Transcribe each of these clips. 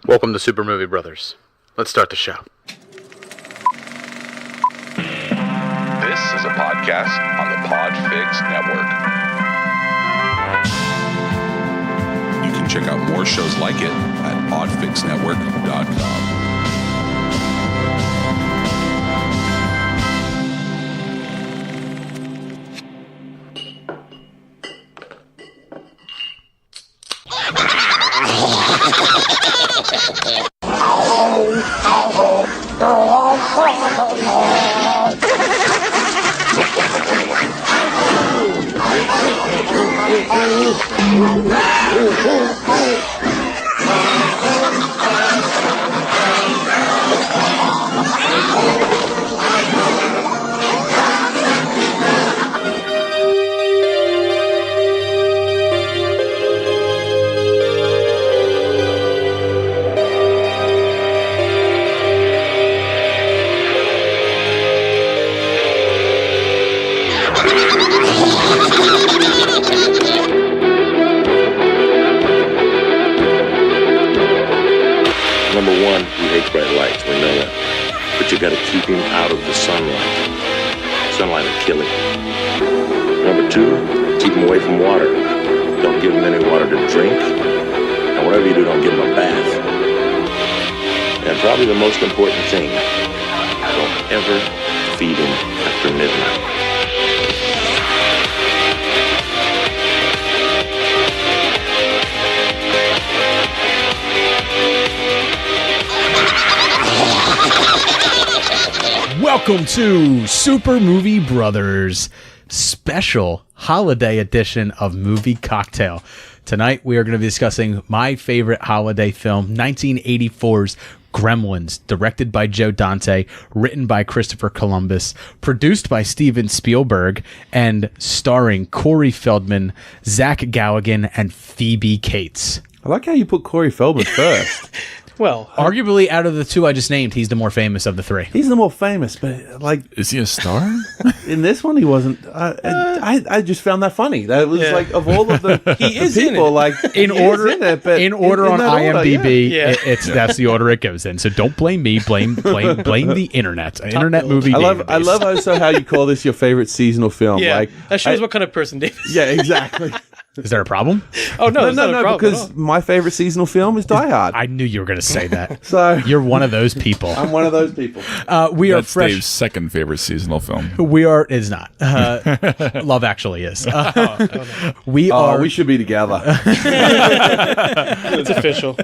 Welcome to Super Movie Brothers. Let's start the show. This is a podcast on the Podfix Network. You can check out more shows like it at podfixnetwork.com. Number one, he hates bright lights, we know that. But you gotta keep him out of the sunlight. Sunlight will kill him. Number two, keep him away from water. Don't give him any water to drink. And whatever you do, don't give him a bath. And probably the most important thing, don't ever feed him after midnight. Welcome to Super Movie Brothers special holiday edition of Movie Cocktail. Tonight we are going to be discussing my favorite holiday film, 1984's Gremlins, directed by Joe Dante, written by Christopher Columbus, produced by Steven Spielberg, and starring Corey Feldman, Zach Galligan, and Phoebe Cates. I like how you put Corey Feldman first. Well, arguably out of the two I just named, he's the more famous of the three. He's the more famous, but like, is he a star? In this one, he wasn't. I just found that funny. That was like of all of the he is people, in like in order on IMDb. Yeah. That's the order it goes in. So don't blame me. Blame the internet. Internet movie. I love also how you call this your favorite seasonal film. Yeah, like, that shows what kind of person Dave is. Yeah, exactly. Is there a problem? Oh no, no, because my favorite seasonal film is Die Hard. I knew you were going to say that. So you're one of those people. I'm one of those people. We are That's fresh. Dave's second favorite seasonal film. We are. Is not. Love Actually is. We are. We should be together. It's official.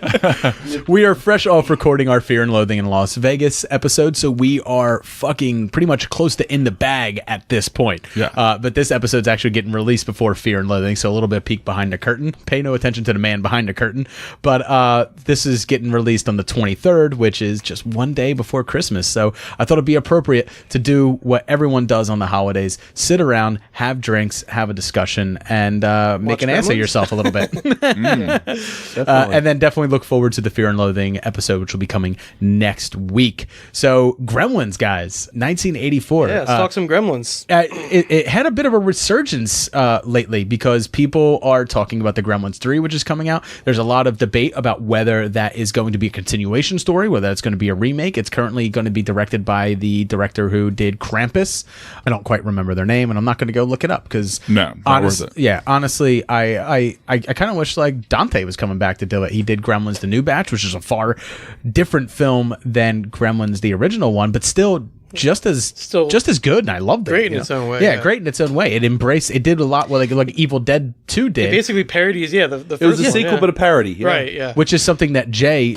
We are fresh off recording our Fear and Loathing in Las Vegas episode, so we are fucking pretty much close to in the bag at this point. Yeah. But this episode's actually getting released before Fear and Loathing, so a little bit peek behind the curtain. Pay no attention to the man behind the curtain. But this is getting released on the 23rd, which is just one day before Christmas. So I thought it'd be appropriate to do what everyone does on the holidays: sit around, have drinks, have a discussion, and make an ass of yourself a little bit. And then definitely look forward to the Fear and Loathing episode, which will be coming next week. So Gremlins, guys, 1984. Yeah, let's talk some Gremlins. It had a bit of a resurgence lately because people are talking about the Gremlins 3, which is coming out. There's a lot of debate about whether that is going to be a continuation story, whether it's going to be a remake. It's currently going to be directed by the director who did Krampus. I don't quite remember their name, and I'm not going to go look it up because honestly, I kind of wish like Dante was coming back to do it. He did Gremlins the New Batch, which is a far different film than Gremlins the original one, but still just as good, and I loved it. Great in its own way. Yeah, great in its own way. It did a lot what like Evil Dead 2 did. It basically parodies, the first It was a one, sequel, but a parody. Right, yeah. Which is something that Jay,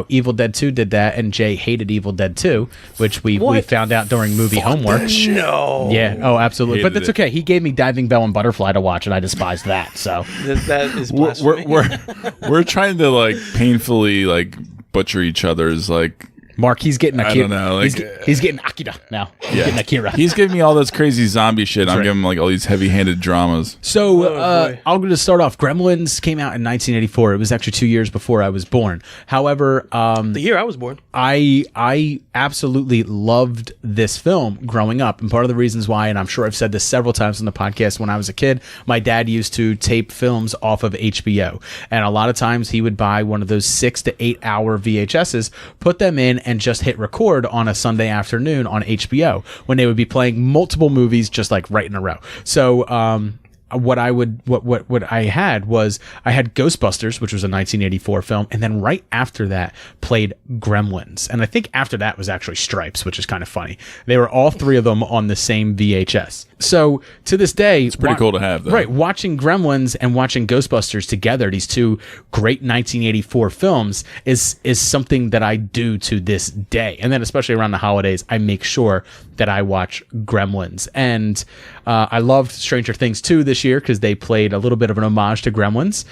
Evil Dead 2 did that, and Jay hated Evil Dead 2, which we found out during movie homework. No. Yeah, oh, absolutely. But Hated that's okay. He gave me Diving Bell and Butterfly to watch, and I despised that, so. That is blasphemy. We're trying to like painfully like butcher each other's like Mark, he's getting Akira. I don't know. He's getting Akira now. He's getting Akira. He's giving me all this crazy zombie shit. I'm right. giving him like all these heavy-handed dramas. So boy. I'm going to start off. Gremlins came out in 1984. It was actually 2 years before I was born. However, The year I was born. I absolutely loved this film growing up, and part of the reasons why, and I'm sure I've said this several times on the podcast, when I was a kid, my dad used to tape films off of HBO, and a lot of times he would buy one of those 6 to 8 hour VHSs, put them in, and just hit record on a Sunday afternoon on HBO when they would be playing multiple movies just like right in a row. So what I had was I had Ghostbusters, which was a 1984 film, and then right after that played Gremlins, and I think after that was actually Stripes, which is kind of funny. They were all three of them on the same VHS. So to this day, it's pretty cool to have, though. Right, watching Gremlins and watching Ghostbusters together, these two great 1984 films, is something that I do to this day. And then especially around the holidays, I make sure that I watch Gremlins. And I loved Stranger Things 2 this year because they played a little bit of an homage to Gremlins.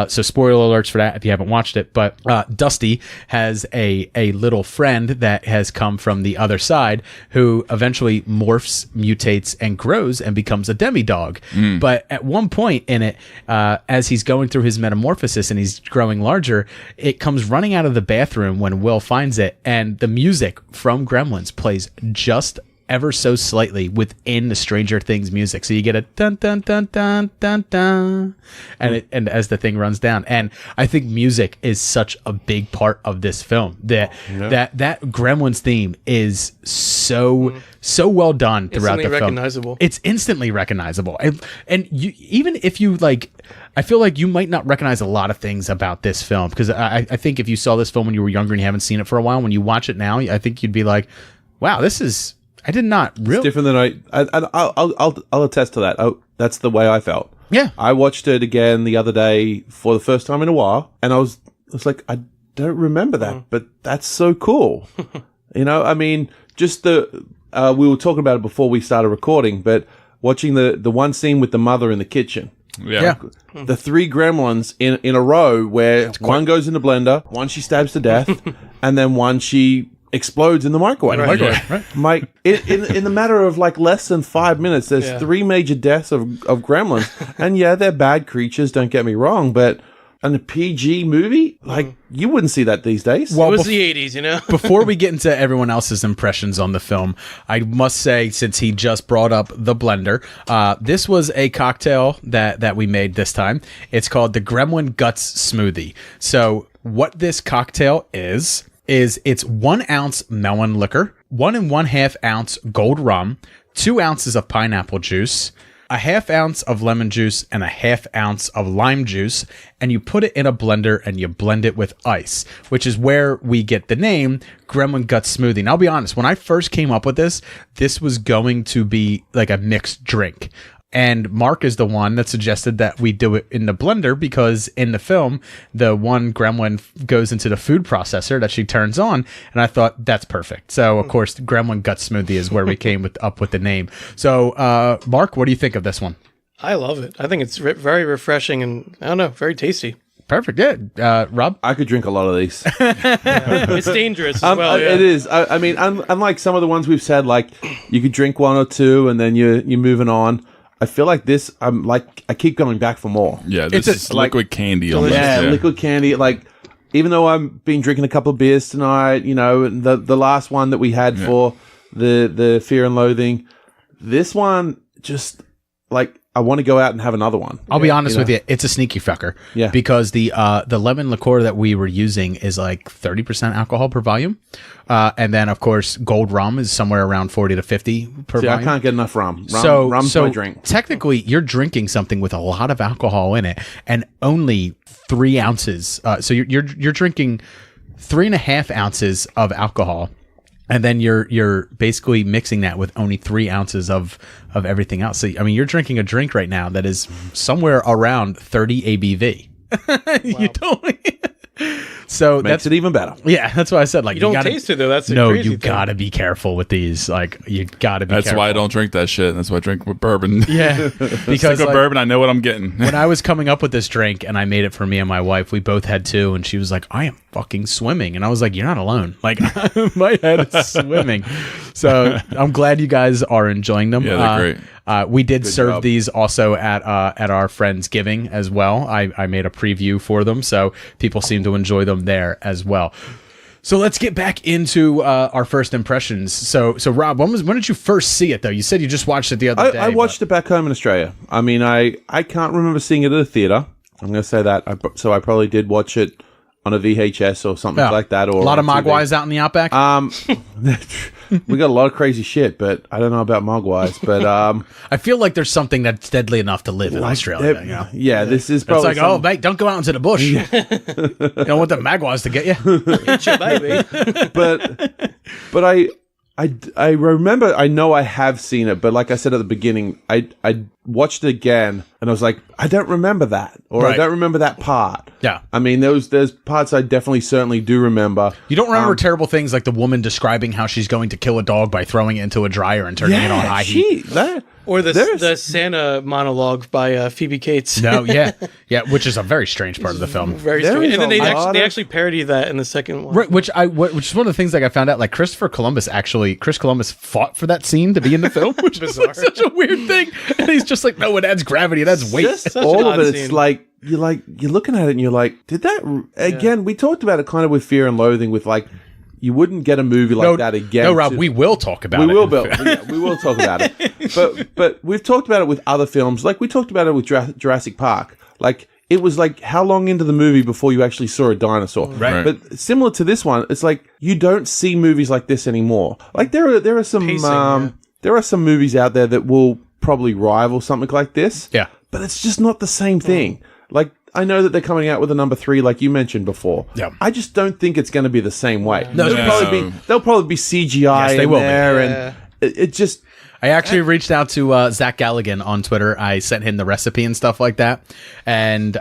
So spoiler alerts for that if you haven't watched it. But Dusty has a little friend that has come from the other side who eventually morphs, mutates, and grows and becomes a demidog. But at one point in it, as he's going through his metamorphosis and he's growing larger, it comes running out of the bathroom when Will finds it, and the music from Gremlins plays just ever so slightly within the Stranger Things music. So you get a dun dun dun dun dun dun, and as the thing runs down. And I think music is such a big part of this film. That Gremlins theme is so well done throughout the film. Recognizable. It's instantly recognizable. And you, even if you like, I feel like you might not recognize a lot of things about this film, because I think if you saw this film when you were younger and you haven't seen it for a while, when you watch it now, I think you'd be like, wow, I did not really. It's different than I'll attest to that. Oh, that's the way I felt. Yeah. I watched it again the other day for the first time in a while, and I was like, I don't remember that, but that's so cool. I mean, just we were talking about it before we started recording, but watching the one scene with the mother in the kitchen. Yeah. The three gremlins in a row where one goes in the blender, one she stabs to death, and then one she explodes in the microwave. Right. In the matter of like less than 5 minutes, there's three major deaths of gremlins. And yeah, they're bad creatures, don't get me wrong, but in a PG movie, like, you wouldn't see that these days. Well, it was the 80s, Before we get into everyone else's impressions on the film, I must say, since he just brought up the blender, this was a cocktail that we made this time. It's called the Gremlin Guts Smoothie. So what this cocktail is it's 1 ounce melon liquor, 1 1/2 ounce gold rum, 2 ounces of pineapple juice, a 1/2 ounce of lemon juice, and a 1/2 ounce of lime juice, and you put it in a blender and you blend it with ice, which is where we get the name Gremlin Guts Smoothie. And I'll be honest, when I first came up with this was going to be like a mixed drink. And Mark is the one that suggested that we do it in the blender, because in the film, the one gremlin goes into the food processor that she turns on, and I thought that's perfect. So, of course, Gremlin Guts Smoothie is where we came up with the name. So, Mark, what do you think of this one? I love it. I think it's very refreshing and, I don't know, very tasty. Perfect. Yeah. Rob? I could drink a lot of these. It's dangerous as well. It is. I mean, unlike some of the ones we've said, like, you could drink 1 or 2 and then you're moving on. I feel like this, I keep going back for more. Yeah, this is liquid candy almost. Yeah, liquid candy. Like, even though I've been drinking a couple of beers tonight, the last one that we had for the Fear and Loathing, this one just, like, I want to go out and have another one. I'll be honest with you, it's a sneaky fucker. Yeah. Because the lemon liqueur that we were using is like 30% alcohol per volume. And then, of course, Gold Rum is somewhere around 40 to 50 per volume. I can't get enough rum. Rum's my drink. Technically, you're drinking something with a lot of alcohol in it and only 3 ounces. So you're drinking 3.5 ounces of alcohol. And then you're basically mixing that with only 3 ounces of everything else. So, I mean, you're drinking a drink right now that is somewhere around 30 ABV. You don't. So Makes that's it even better. Yeah, that's why I said, like, You don't gotta, taste it, though. That's the no, crazy you thing. gotta be careful with these. Like, you gotta be That's careful. why I don't drink that shit. That's why I drink with bourbon. Yeah, Stick because with like, bourbon, I know what I'm getting. when I was coming up with this drink and I made it for me and my wife, we both had two, and she was like, I am fucking swimming. And I was like, you're not alone. Like, my head is swimming. So I'm glad you guys are enjoying them. Yeah, they're great. We did serve job. these also at our friend's giving as well. I made a preview for them, so people seem to enjoy them there as well. So let's get back into our first impressions. So Rob, when did you first see it though? You said you just watched it the other day. I watched it back home in Australia. I mean, I can't remember seeing it at a theater. I'm going to say that. So I probably did watch it on a VHS or something like that. Or a lot of on TV. Mogwais out in the outback. We got a lot of crazy shit, but I don't know about Mogwais. But I feel like there's something that's deadly enough to live in Australia. You know? yeah, this is It's probably like, oh, mate, don't go out into the bush. You don't want the Mogwais to get you. It's your baby. but I remember. I know I have seen it, but like I said at the beginning, I watched it again, and I was like, I don't remember that, or Right. I don't remember that part. Yeah. I mean, there's parts I certainly do remember. You don't remember terrible things like the woman describing how she's going to kill a dog by throwing it into a dryer and turning it on high heat. Or There's- the Santa monologue by Phoebe Cates. No, yeah, which is a very strange part of the film. Very There strange. is And then a they lot actually, they of- actually parody that in the second one. Right, which is one of the things like I found out. Like Chris Columbus fought for that scene to be in the film, which is like such a weird thing. And he's just like, no, it adds gravity, it adds weight. Just Such all an of odd it. It's scene. like you're looking at it and you're like, did that again? We talked about it kind of with Fear and Loathing, with like you wouldn't get a movie like that again. No, Rob, we will talk about it. We will, we will talk about it. But we've talked about it with other films. Like we talked about it with Jurassic Park. Like it was like how long into the movie before you actually saw a dinosaur? Right. But similar to this one, it's like you don't see movies like this anymore. Like there are some Pacing, there are some movies out there that will probably rival something like this. Yeah. But it's just not the same thing. Like I know that they're coming out with a number 3, like you mentioned before. Yeah. I just don't think it's going to be the same way. No. There'll probably be CGI Yes, they in will be. there, Yeah. and it just. I actually reached out to Zach Galligan on Twitter. I sent him the recipe and stuff like that, and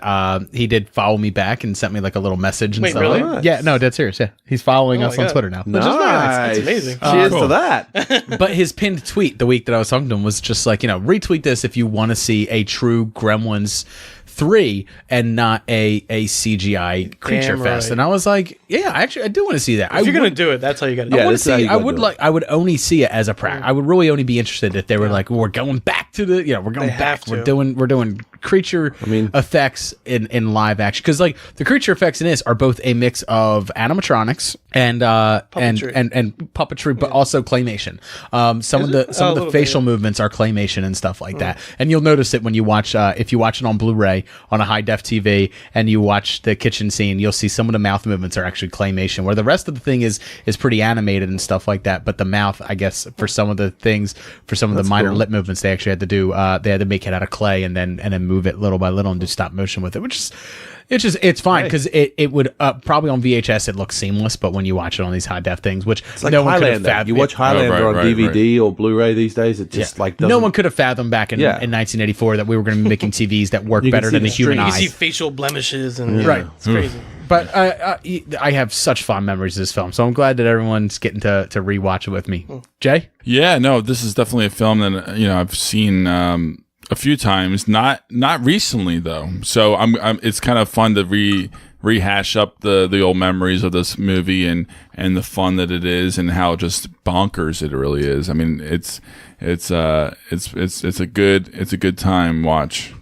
he did follow me back and sent me like a little message. And Wait, stuff. really? Nice. Yeah, no, dead serious. Yeah, he's following Oh us my on God. Twitter now. Nice. That's amazing. Cheers Cool. to that. But his pinned tweet the week that I was talking to him was just like, retweet this if you want to see a true Gremlins 3 and not a CGI creature Damn fest. right. And I was like, yeah, actually, I do want to see that. If you're going to do it, that's how you got to do Yeah, it. I would that's how you see. I gotta would do like. I would only see it as a practice. I would really only be interested if they were like, we're going back to the. We're going They back. have We're to. doing creature effects in live action, because like the creature effects in this are both a mix of animatronics and Puppetry. and puppetry, but also claymation. Some of the a little facial bit, movements are claymation and stuff like that. And you'll notice it when you watch if you watch it on Blu-ray on a high def TV and you watch the kitchen scene, you'll see some of the mouth movements are actually claymation, where the rest of the thing is pretty animated and stuff like that. But the mouth, I guess, for some of the things, for some of the minor lip movements, they actually had to do. They had to make it out of clay and then move it little by little and do stop motion with it, which is. It's fine because it would probably on VHS it looks seamless, but when you watch it on these high def things, which It's like no one could have Highlander. fathomed. You watch Highlander on right, DVD or Blu-ray these days. It just like doesn't. No one could have fathomed back in 1984 that we were going to be making TVs that work You can better see than the the human string. You eye. see facial blemishes and Right. it's crazy. But I have such fond memories of this film, so I'm glad that everyone's getting to rewatch it with me. Jay? Yeah, no, this is definitely a film that I've seen a few times. Not recently though, so I'm it's kind of fun to rehash up the old memories of this movie and the fun that it is and how just bonkers it really is. I mean, it's a good time watch.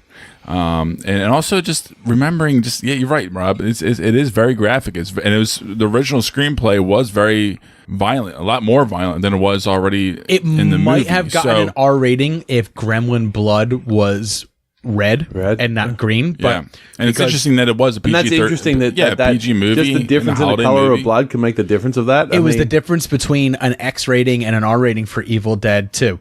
And also just remembering, you're right, Rob. It is very graphic. The original screenplay was very violent, a lot more violent than it was already in the might movie. have gotten an R rating if Gremlin blood was red and not green. But yeah, and it's interesting that it was a PG. And that's interesting that PG movie. Just the difference and in a the holiday color movie. of blood can make the difference of that. It was the difference between an X rating and an R rating for Evil Dead 2.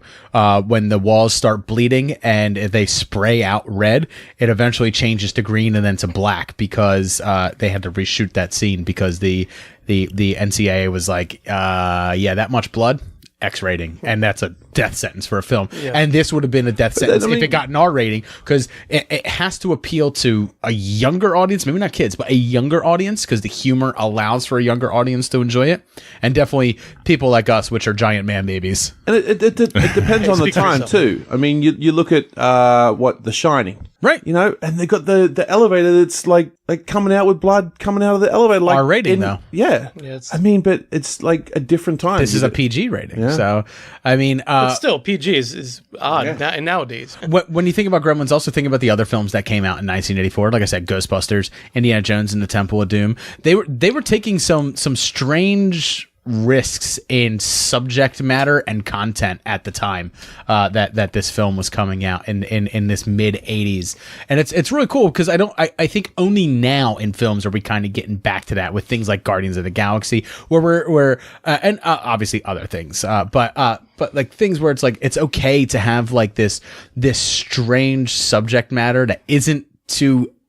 When the walls start bleeding and they spray out red, it eventually changes to green and then to black because they had to reshoot that scene because the NCAA was like, that much blood X rating, and that's a death sentence for a film. And this would have been a death sentence if it got an R rating, because it has to appeal to a younger audience, maybe not kids, but a younger audience, because the humor allows for a younger audience to enjoy it, and definitely people like us, which are giant man babies. And it depends on the time too. I mean, you look at The Shining, right? You know, and they got the elevator that's like coming out with blood coming out of the elevator, like R rating though. Yeah, it's, I mean, but it's like a different time. This is a PG rating, so I mean, but still, PG is odd nowadays. When you think about Gremlins, also think about the other films that came out in 1984. Like I said, Ghostbusters, Indiana Jones and the Temple of Doom. They were taking some strange risks in subject matter and content at the time that this film was coming out in this mid 80s, and it's really cool because I think only now in films are we kind of getting back to that with things like Guardians of the Galaxy, where we're and obviously other things, but like things where it's like it's okay to have like this strange subject matter that isn't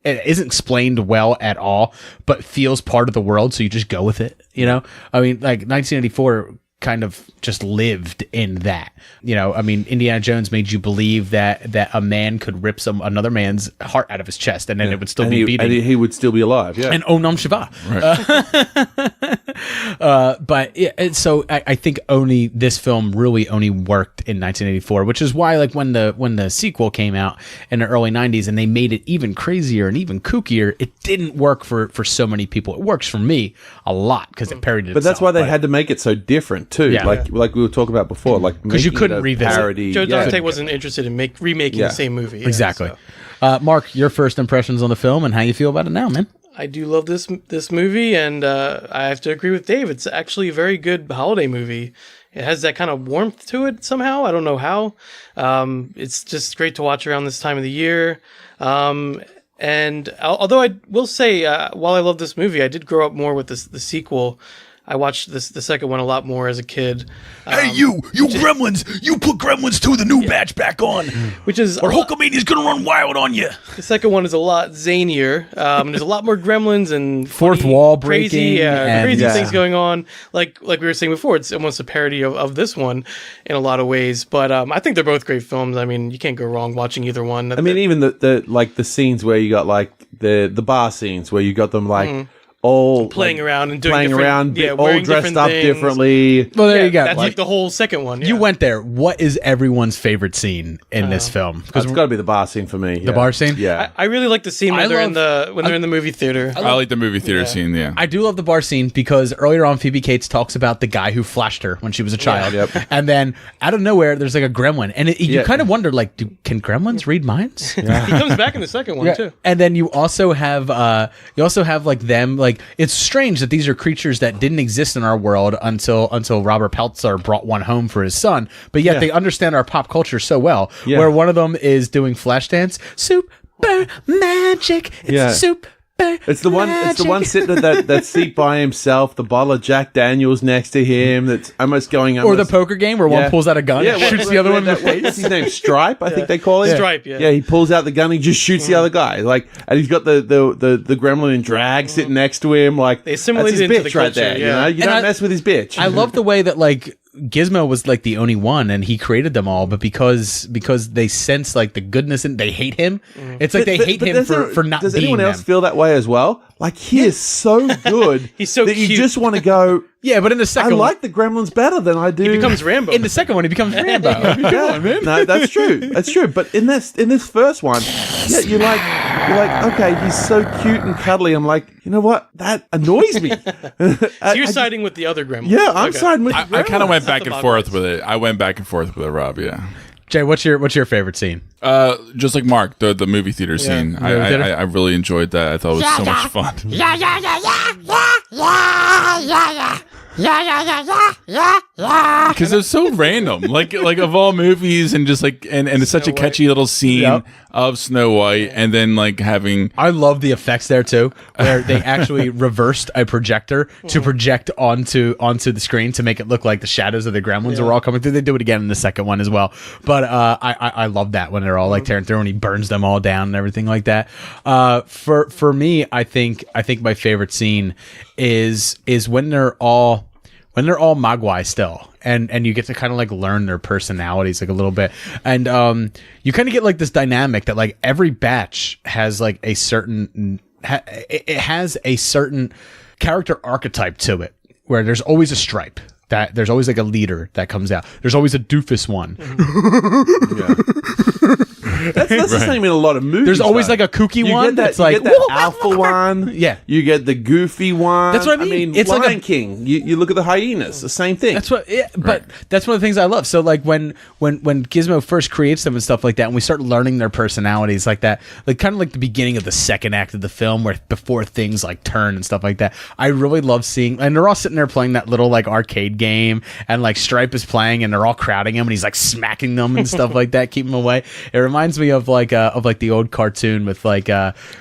explained well at all, but feels part of the world, so you just go with it, you know? I mean, like 1984 kind of just lived in that, you know? I mean, Indiana Jones made you believe that a man could rip another man's heart out of his chest, and then it would still be beating. And he would still be alive, yeah. And Om Nam Shiva. Right. But yeah, so I think only this film really only worked in 1984, which is why, like, when the sequel came out in the early 90s and they made it even crazier and even kookier, it didn't work for so many people. It works for me a lot because it parodied itself. But that's why they had to make it so different too. Yeah. Like we were talking about before, like because you couldn't revisit. Parody. Joe Dante wasn't interested in remaking the same movie. Yeah, exactly. So. Mark, your first impressions on the film and how you feel about it now, man? I do love this movie, and I have to agree with Dave. It's actually a very good holiday movie. It has that kind of warmth to it somehow. I don't know how. It's just great to watch around this time of the year. And although I will say, while I love this movie, I did grow up more with the sequel. I watched the second one a lot more as a kid. Hey, you Gremlins! You put Gremlins 2, the new batch, back on, which is or Hulkamania's gonna run wild on you. The second one is a lot zanier. There's a lot more Gremlins and fourth wall breaking, crazy things going on. Like we were saying before, it's almost a parody of this one in a lot of ways. But I think they're both great films. I mean, you can't go wrong watching either one. I mean, even the scenes where you got like the bar scenes where you got them like. All playing around and doing all dressed up differently. Well, there you go. That's like the whole second one. Yeah. You went there. What is everyone's favorite scene in this film? It's got to be the bar scene for me. The bar scene. Yeah, I really like the scene when they're in the movie theater. I like the movie theater scene. Yeah, I do love the bar scene because earlier on, Phoebe Cates talks about the guy who flashed her when she was a child, and then out of nowhere, there's like a gremlin, and you kind of wonder, like, can gremlins read minds? He comes back in the second one too. And then you also have like them, like, it's strange that these are creatures that didn't exist in our world until Robert Peltzer brought one home for his son, but yet they understand our pop culture so well. Where one of them is doing Flashdance, super magic. It's super. It's the one sitting at that seat by himself. The bottle of Jack Daniels next to him. That's almost going. Or the poker game where one pulls out a gun and shoots the other one in the face. What's his name? Stripe, I think they call him. Stripe. Yeah. Yeah, he pulls out the gun. And he just shoots the other guy. Like, and he's got the gremlin in drag sitting next to him. Like, they assimilated that's his into bitch the right culture. there. You know, you don't mess with his bitch. I love the way that, like, Gizmo was like the only one and he created them all, but because they sense like the goodness and they hate him, it's like they hate him for not being. Does anyone else feel that way as well? Like, he is so good. He's so that cute. You just want to go. Yeah, but in the second I like the Gremlins better than I do. He becomes Rambo. In the second one, he becomes Rambo. No, that's true. That's true. But in this first one, you're like, okay, he's so cute and cuddly. I'm like, you know what? That annoys me. So you're siding with the other Gremlin. Yeah, I'm siding with. I kind of went back and forth with it. I went back and forth with it, Rob. Yeah. Jay, what's your favorite scene? Just like Mark, the movie theater scene. I really enjoyed that. I thought it was so much fun. Because it's so random, like of all movies, and just like and it's such a catchy little scene of Snow White, and then like having. I love the effects there too, where they actually reversed a projector to project onto the screen to make it look like the shadows of the Gremlins were all coming through. They do it again in the second one as well, but I love that when they're all like tearing through and he burns them all down and everything like that. For me, I think my favorite scene is when they're all Mogwai still, and you get to kind of like learn their personalities like a little bit, and you kind of get like this dynamic that like every batch has like a certain it has a certain character archetype to it, where there's always a stripe. That there's always like a leader that comes out. There's always a doofus one. That's the same in a lot of movies. There's always though. like a kooky You one get that, that's you like get that alpha one. Yeah. You get the goofy one. That's what I mean. It's It's Lion like a- King. You look at the hyenas. The same thing. That's what, yeah, but that's one of the things I love. So like when Gizmo first creates them and stuff like that, and we start learning their personalities like that, like kind of like the beginning of the second act of the film, where before things like turn and stuff like that, I really love seeing. And they're all sitting there playing that little like arcade game, and like Stripe is playing, and they're all crowding him, and he's like smacking them and stuff like that, keeping them away. It reminds me of like the old cartoon with like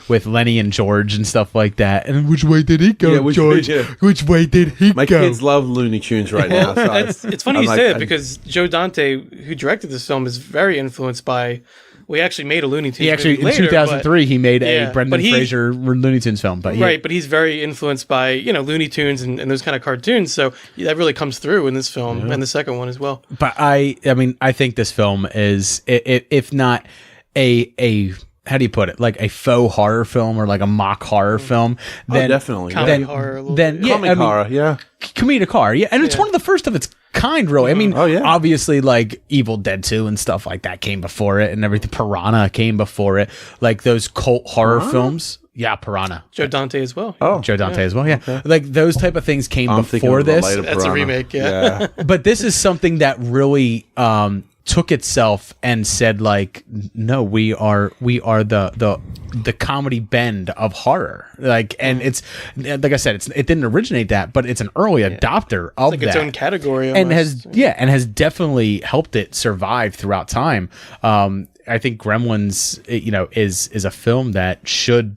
with Lenny and George and stuff like that. And which way did he go, George? Which way did he My go? kids love Looney Tunes right now. So It's funny I'm you like, say that because Joe Dante, who directed this film, is very influenced by. We actually made a Looney Tunes. He actually movie later, in 2003 he made yeah, a Brendan but he- Fraser Looney Tunes film, but right, but he's very influenced by Looney Tunes and those kind of cartoons. So that really comes through in this film and the second one as well. But I mean, I think this film is, if not a how do you put it, like a faux horror film or like a mock horror film, then definitely. Comedy horror a little bit. yeah, comic horror, yeah. comedic horror, yeah, and it's one of the first of its kind, really. I mean, Oh, yeah. obviously, like Evil Dead 2 and stuff like that came before it, and everything. Piranha came before it, like those cult horror films. Yeah, Piranha. Joe Dante as well. Oh, Joe Dante as well, yeah. Like those type of things came I'm thinking before of the this. later That's a Piranha. remake, yeah. But this is something that really took itself and said like, no, we are the comedy bend of horror, like, and it's like I said, it didn't originate that, but it's an early adopter of Like that, its own category and almost. has definitely helped it survive throughout time. I think Gremlins, is a film that should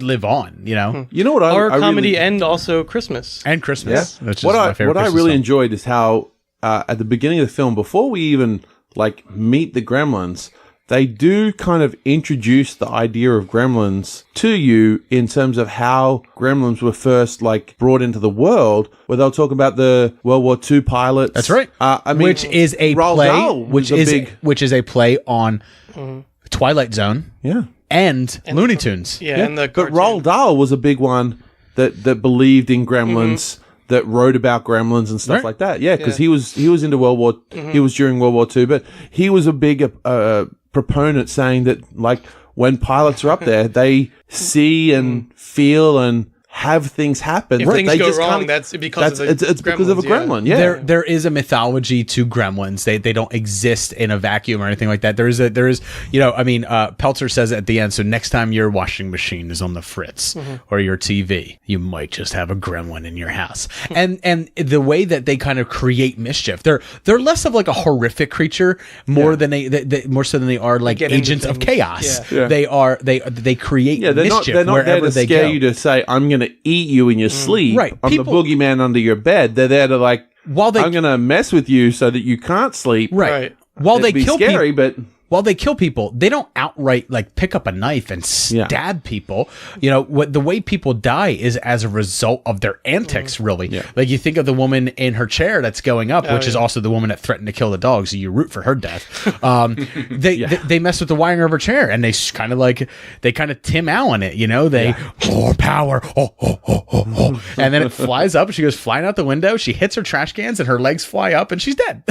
live on, You know what horror I comedy really, and also Christmas. and Christmas. Yeah. Which is What my I favorite Christmas really film. enjoyed is how at the beginning of the film, before we even like meet the Gremlins, they do kind of introduce the idea of Gremlins to you in terms of how Gremlins were first like brought into the world, where they'll talk about the World War II pilots. That's right. I mean, which is a Roald play, Dahl was which is a play on Twilight Zone yeah. and Looney Tunes. Yeah, and the But cartoon. Roald Dahl was a big one that believed in Gremlins, that wrote about Gremlins and stuff Right. like that. Yeah, because he was into World War. He was during World War II, but he was a big proponent saying that like when pilots are up there, they see and feel and have things happen. If things go wrong, that's because of the it's because of a Gremlins, gremlin. Yeah, There is a mythology to gremlins. They don't exist in a vacuum or anything like that. There is Peltzer says at the end, so next time your washing machine is on the fritz or your TV, you might just have a gremlin in your house. and the way that they kind of create mischief, they're less of like a horrific creature more than they more so than they are like get into agents of things. chaos. Yeah. They create they're mischief not there wherever to they scare go. you to say I'm going to eat you in your sleep. Right. I'm People- the boogeyman under your bed. They're there to like. While they- I'm going to mess with you so that you can't sleep. Right. While It'd they be kill scary, people, but while they kill people, they don't outright like pick up a knife and stab people. What the way people die is as a result of their antics, really. Yeah. Like you think of the woman in her chair that's going up, which is also the woman that threatened to kill the dog, so you root for her death. They mess with the wiring of her chair, and they kind of Tim Allen it, they more power, and then it flies up, and she goes flying out the window, she hits her trash cans, and her legs fly up, and she's dead.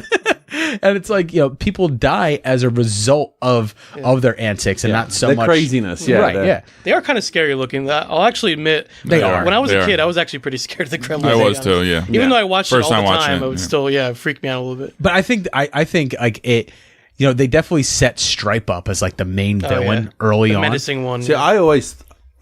And it's like, people die as a result of their antics and not so the much craziness. Yeah, right, the- yeah. They are kind of scary looking. I'll actually admit, They are. When I was They a are. kid, I was actually pretty scared of the Gremlins. I was to be too, honest. yeah. Even though I watched First it all time the watching time, it, it would yeah. still, freak me out a little bit. But I think like it, they definitely set Stripe up as like the main villain early The on. menacing one. See, I always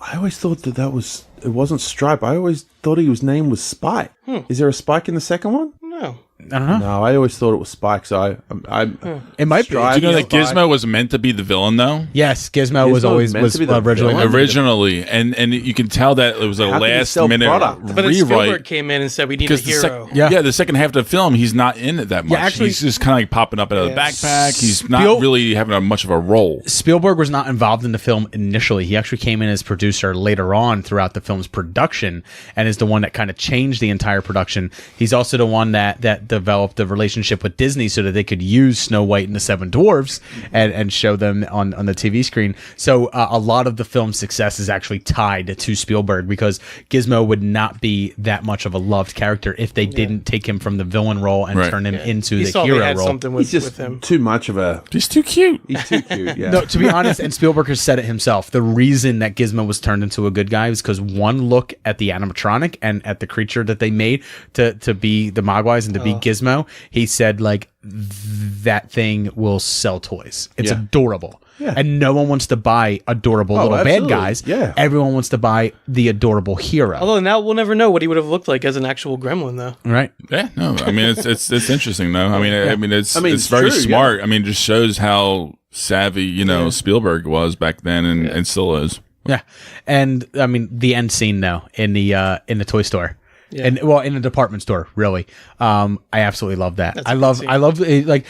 thought that it wasn't Stripe. I always thought his name was Spike. Is there a Spike in the second one? No. I don't know. No, I always thought it was Spike. So It might be. Stripe- Do you know that Spike. Gizmo was meant to be the villain though? Yes, Gizmo was Gizmo always meant to be the originally. villain. Originally, and you can tell that it was a How can he last sell minute product? But then Spielberg rewrite. came in and said we need a Because hero. the second half of the film, he's not in it that much. actually- he's just kind of like popping up out of the Yeah. backpack. He's not Spiel- really having much of a role. Spielberg was not involved in the film initially. He actually came in as producer later on throughout the film's production, and is the one that kind of changed the entire production. He's also the one that developed a relationship with Disney so that they could use Snow White and the Seven Dwarfs and show them on the TV screen. So a lot of the film's success is actually tied to Spielberg, because Gizmo would not be that much of a loved character if they didn't take him from the villain role and turn him into He the saw hero they had role. something He's with just him. too much of a. He's too cute. He's too cute. Yeah. No, to be honest, and Spielberg has said it himself, the reason that Gizmo was turned into a good guy was because one look at the animatronic and at the creature that they made to be the Mogwais and to be Gizmo, he said, like, that thing will sell toys. It's adorable. Yeah. And no one wants to buy adorable little absolutely. bad guys. Yeah. Everyone wants to buy the adorable hero. Although now we'll never know what he would have looked like as an actual gremlin, though. Right? Yeah, no, I mean it's interesting though. I mean it's it's very true, smart. I mean, it just shows how savvy Spielberg was back then and still is. Yeah. And I mean the end scene though in the toy store. Yeah. And in the department store, really. I absolutely love that. That's I a good love scene. it, like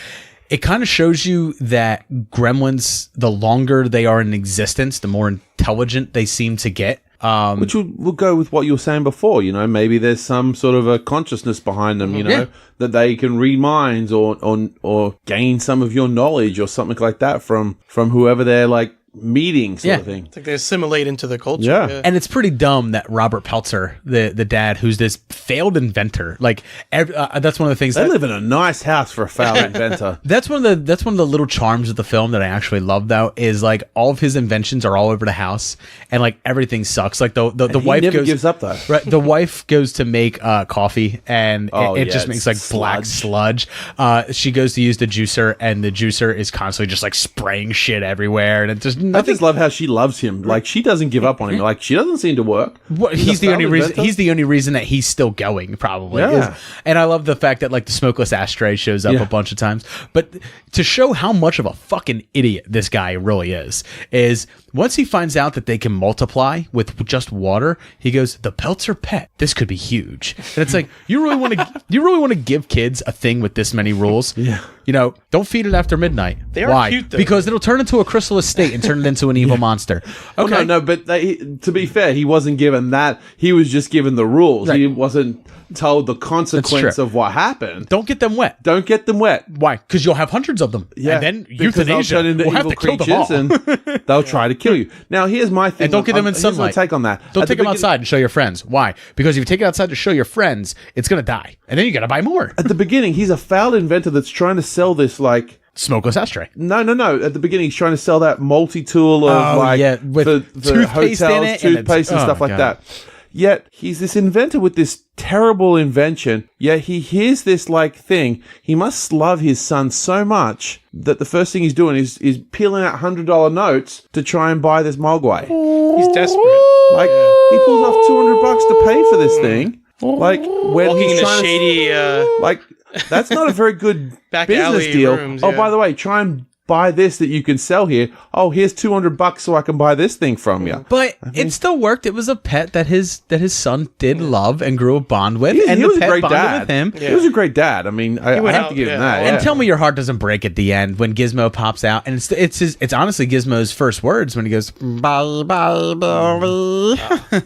it kind of shows you that gremlins, the longer they are in existence, the more intelligent they seem to get. Which will go with what you were saying before. You know, maybe there's some sort of a consciousness behind them. You know, that they can read minds or gain some of your knowledge or something like that from whoever they're like meeting, sort of thing. It's like they assimilate into the culture. Yeah. And it's pretty dumb that Robert Peltzer, the dad, who's this failed inventor, like that's one of the things They that live in a nice house for a failed inventor. That's one of the little charms of the film that I actually love, though, is like all of his inventions are all over the house and like everything sucks. Like the He wife never goes, gives up though. right, the wife goes to make coffee and it just it's makes like black sludge. She goes to use the juicer and the juicer is constantly just like spraying shit everywhere, and it just I nothing. just love how she loves him. Like she doesn't give up on him. Like she doesn't seem to work. Well, She's he's a the only failed reason. inventor. He's the only reason that he's still going, probably. Yeah. And I love the fact that like the smokeless ashtray shows up Yeah. a bunch of times. But to show how much of a fucking idiot this guy really is once he finds out that they can multiply with just water, he goes, "The Peltzer pet. This could be huge." And it's like, you really want to give kids a thing with this many rules? Yeah. You know, don't feed it after midnight. They are Why? cute, though. Because it'll turn into a chrysalis state and turn it into an evil monster. Okay. Well, no, but to be fair, he wasn't given that. He was just given the rules. Right. He wasn't told the consequence true. of what happened. Don't get them wet. Don't get them wet. Why? Because you'll have hundreds of them. Yeah, And then because they'll euthanasia turn into will have evil to kill them all. creatures and they'll try to kill you. Now, here's my thing. And don't get them in here's my sunlight. take on that. Don't At the take them begin- outside and show your friends. Why? Because if you take it outside to show your friends, it's going to die. And then you got to buy more. At the beginning, he's a failed inventor that's trying to sell this like. Smokeless ashtray. No. At the beginning, he's trying to sell that multi-tool of with for toothpaste hotels, in it, and toothpaste and it's- stuff oh, like God. that. Yet he's this inventor with this terrible invention. Yet he hears this like thing. He must love his son so much that the first thing he's doing is peeling out $100 notes to try and buy this Mogwai. He's desperate. Like he pulls off $200 to pay for this thing. Like when Walking he's in a trying shady. to, like that's not a very good Back business alley deal. rooms, Oh, yeah. by the way, try and buy this that you can sell here. Oh, here's $200 so I can buy this thing from you. But it still worked. It was a pet that his son did love and grew a bond with. He, and he the was a pet great bonded dad. with him. He was a great dad. I mean, I went have out, to give him yeah. that. And Yeah. tell me your heart doesn't break at the end when Gizmo pops out, and it's honestly Gizmo's first words when he goes bye bye bye.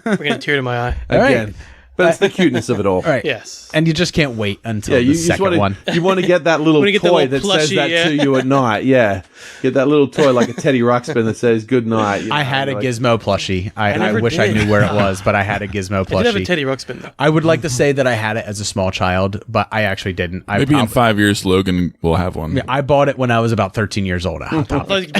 We're gonna tear to my eye. Again. But it's the cuteness of it all. All right. Yes. And you just can't wait until Yeah, the you just second want one. you want to get that little Wanna get the toy little that says plushie, that yeah. to you at night. Yeah, get that little toy like a Teddy Ruxpin that says good night. You I know, had a like- Gizmo plushie. I never wish I did. knew where it was, but I had a Gizmo I did have a plushie. Teddy Ruxpin though. I would like to say that I had it as a small child, but I actually didn't. Maybe in 5 years, Logan will have one. I bought it when I was about 13 years old. I thought he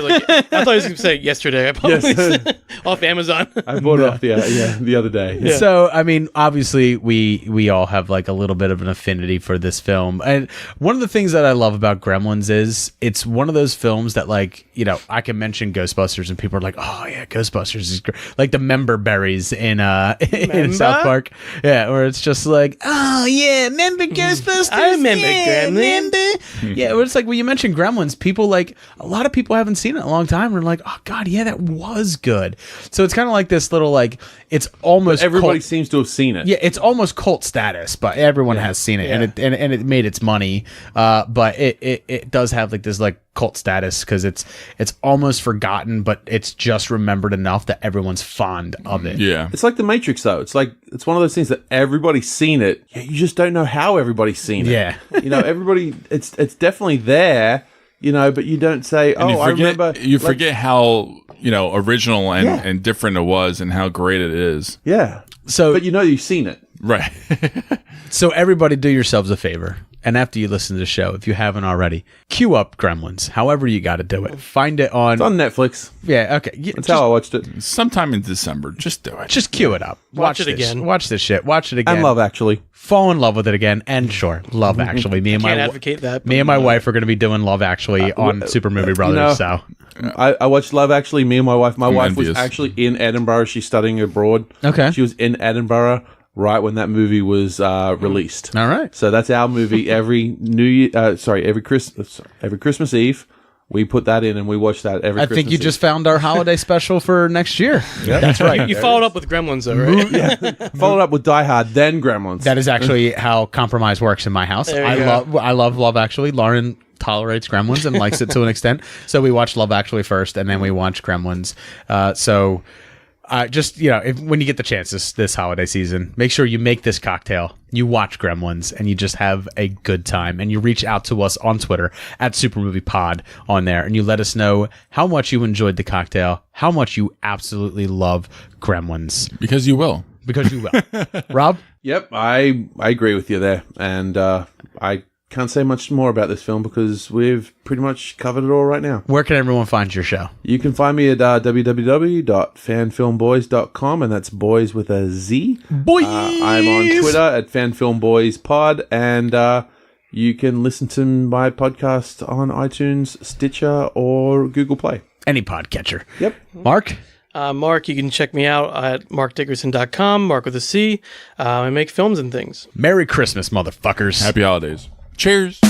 was gonna say yesterday. I probably off Amazon. I bought it off the other day. So, I mean, obviously, we all have like a little bit of an affinity for this film. And one of the things that I love about Gremlins is it's one of those films that, like, you know, I can mention Ghostbusters and people are like, oh, yeah, Ghostbusters is great. Like the member berries in South Park. Yeah, where it's just like, oh, yeah, remember Ghostbusters? I remember Yeah, Gremlin. remember? Yeah, where it's like, when you mentioned Gremlins, people like, a lot of people haven't seen it in a long time. And are like, oh, God, yeah, that was good. So it's kind of like this little, like, it's almost Everybody cult- seems to have seen it. Yeah, it's almost cult status, but everyone has seen it, and it made its money. But it does have like this like cult status because it's almost forgotten, but it's just remembered enough that everyone's fond of it. Yeah. It's like The Matrix, though. It's like it's one of those things that everybody's seen it. You just don't know how everybody's seen it. Yeah. Everybody. It's definitely there. But you don't say, And I remember. You forget how original and different it was, and how great it is. Yeah. So, but you've seen it. Right. So everybody do yourselves a favor. And after you listen to the show, if you haven't already, queue up Gremlins. However you got to do it. Find it on... It's on Netflix. Yeah, okay. That's how I watched it. Sometime in December. Just do it. Just queue it up. Watch it this. again. Watch this shit. Watch it again. And Love Actually. Fall in love with it again. And sure, Love Actually. Can't advocate that. Me and my wife are going to be doing Love Actually on Super Movie Brothers. So I watched Love Actually. Me and my wife. My wife was envious. actually in Edinburgh. She's studying abroad. Okay. She was in Edinburgh right when that movie was released. All right. So that's our movie. Every every Christmas Eve, we put that in and we watch that every. I Christmas think you Eve. just found our holiday special for next year. That's right. You followed up with Gremlins, though, right? Followed up with Die Hard, then Gremlins. That is actually how compromise works in my house. There you go. I love Love Actually. Lauren tolerates Gremlins and likes it to an extent. So we watch Love Actually first, and then we watch Gremlins. Just when you get the chance this holiday season, make sure you make this cocktail, you watch Gremlins, and you just have a good time. And you reach out to us on Twitter at SuperMoviePod on there, and you let us know how much you enjoyed the cocktail, how much you absolutely love Gremlins, Because you will. because you will. Rob, Yep, I agree with you there, and I can't say much more about this film because we've pretty much covered it all right now. where can everyone find your show? You can find me at www.fanfilmboys.com, and that's boys with a Z. Boys! I'm on Twitter at fanfilmboyspod, and you can listen to my podcast on iTunes, Stitcher, or Google Play. Any podcatcher. Yep. Mark? Mark, you can check me out at markdickerson.com, Mark with a C. I make films and things. Merry Christmas, motherfuckers. Happy holidays. Cheers.